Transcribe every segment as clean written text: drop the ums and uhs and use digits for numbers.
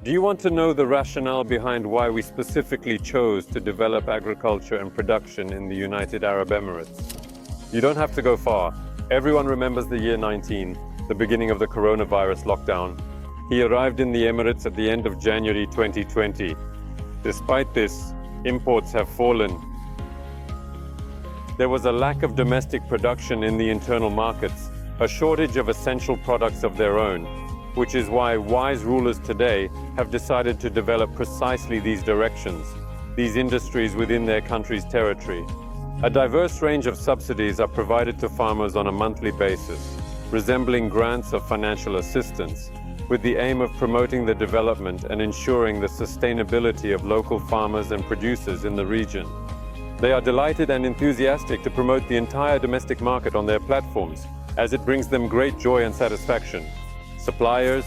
Do you want to know the rationale behind why we specifically chose to develop agriculture and production in the United Arab Emirates? You don't have to go far. Everyone remembers the year 19, the beginning of the coronavirus lockdown. He arrived in the Emirates at the end of January 2020. Despite this, imports have fallen. There was a lack of domestic production in the internal markets, a shortage of essential products of their own, which is why wise rulers today have decided to develop precisely these directions, these industries within their country's territory. A diverse range of subsidies are provided to farmers on a monthly basis, resembling grants of financial assistance, with the aim of promoting the development and ensuring the sustainability of local farmers and producers in the region. They are delighted and enthusiastic to promote the entire domestic market on their platforms, as it brings them great joy and satisfaction. Suppliers,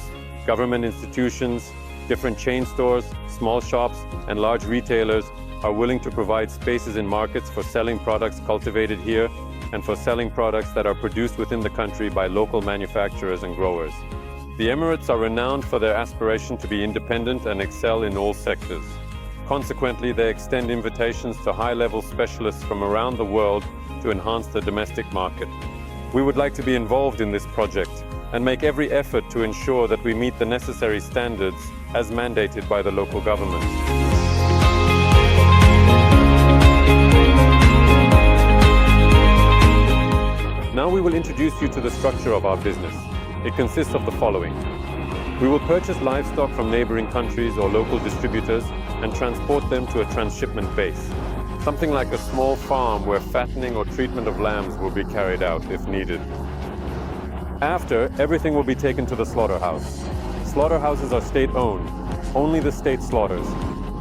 government institutions, different chain stores, small shops, and large retailers are willing to provide spaces in markets for selling products cultivated here and for selling products that are produced within the country by local manufacturers and growers. The Emirates are renowned for their aspiration to be independent and excel in all sectors. Consequently, they extend invitations to high-level specialists from around the world to enhance the domestic market. We would like to be involved in this project and make every effort to ensure that we meet the necessary standards as mandated by the local government. Now we will introduce you to the structure of our business. It consists of the following. We will purchase livestock from neighboring countries or local distributors and transport them to a transshipment base. Something like a small farm where fattening or treatment of lambs will be carried out if needed. After, everything will be taken to the slaughterhouse. Slaughterhouses are state-owned. Only the state slaughters.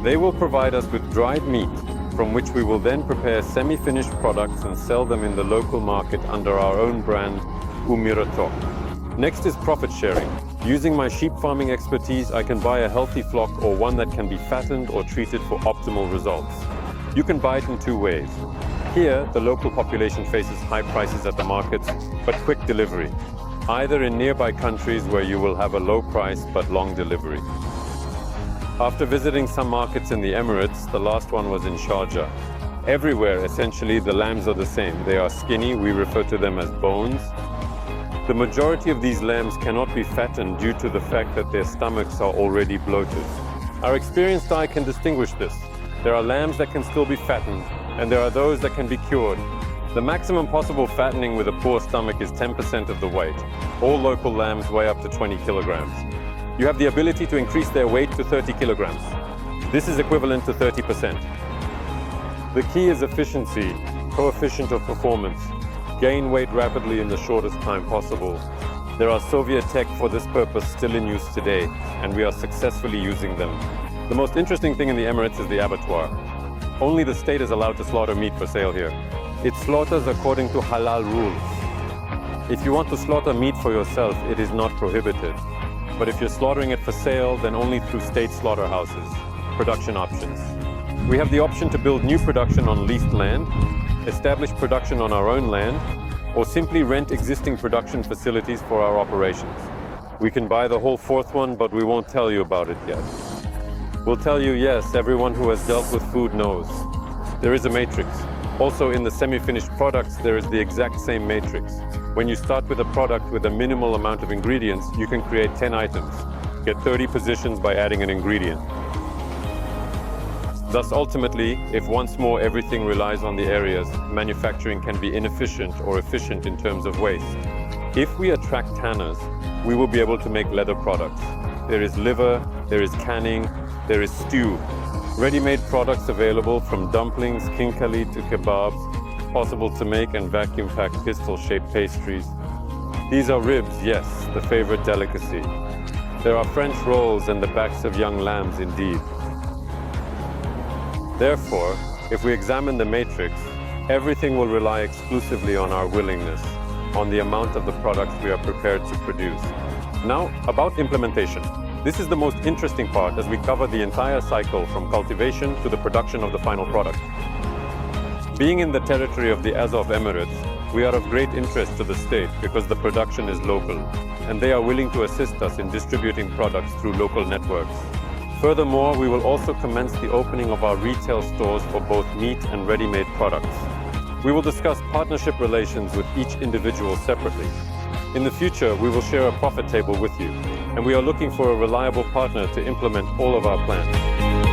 They will provide us with dried meat, from which we will then prepare semi-finished products and sell them in the local market under our own brand, Livestock. Next is profit sharing. Using my sheep farming expertise, I can buy a healthy flock or one that can be fattened or treated for optimal results. You can buy it in two ways. Here, the local population faces high prices at the markets, but quick delivery. Either in nearby countries where you will have a low price but long delivery. After visiting some markets in the Emirates, the last one was in Sharjah. Everywhere, essentially, the lambs are the same. They are skinny, we refer to them as bones. The majority of these lambs cannot be fattened due to the fact that their stomachs are already bloated. Our experienced eye can distinguish this. There are lambs that can still be fattened, and there are those that can be cured. The maximum possible fattening with a poor stomach is 10% of the weight. All local lambs weigh up to 20 kilograms. You have the ability to increase their weight to 30 kilograms. This is equivalent to 30%. The key is efficiency, coefficient of performance. Gain weight rapidly in the shortest time possible. There are Soviet tech for this purpose still in use today, and we are successfully using them. The most interesting thing in the Emirates is the abattoir. Only the state is allowed to slaughter meat for sale here. It slaughters according to halal rules. If you want to slaughter meat for yourself, it is not prohibited. But if you're slaughtering it for sale, then only through state slaughterhouses. Production options. We have the option to build new production on leased land, establish production on our own land, or simply rent existing production facilities for our operations. We can buy the whole fourth one, but we won't tell you about it yet. We'll tell you, yes, everyone who has dealt with food knows. There is a matrix. Also, in the semi-finished products, there is the exact same matrix. When you start with a product with a minimal amount of ingredients, you can create 10 items, get 30 positions by adding an ingredient. Thus, ultimately, if once more everything relies on the areas, manufacturing can be inefficient or efficient in terms of waste. If we attract tanners, we will be able to make leather products. There is liver, there is canning, there is stew. Ready-made products available from dumplings, kinkali to kebabs, possible to make and vacuum-pack pistol-shaped pastries. These are ribs, yes, the favorite delicacy. There are French rolls and the backs of young lambs indeed. Therefore, if we examine the matrix, everything will rely exclusively on our willingness, on the amount of the products we are prepared to produce. Now, about implementation. This is the most interesting part as we cover the entire cycle from cultivation to the production of the final product. Being in the territory of the Azov Emirates, we are of great interest to the state because the production is local, and they are willing to assist us in distributing products through local networks. Furthermore, we will also commence the opening of our retail stores for both meat and ready-made products. We will discuss partnership relations with each individual separately. In the future, we will share a profit table with you, and we are looking for a reliable partner to implement all of our plans.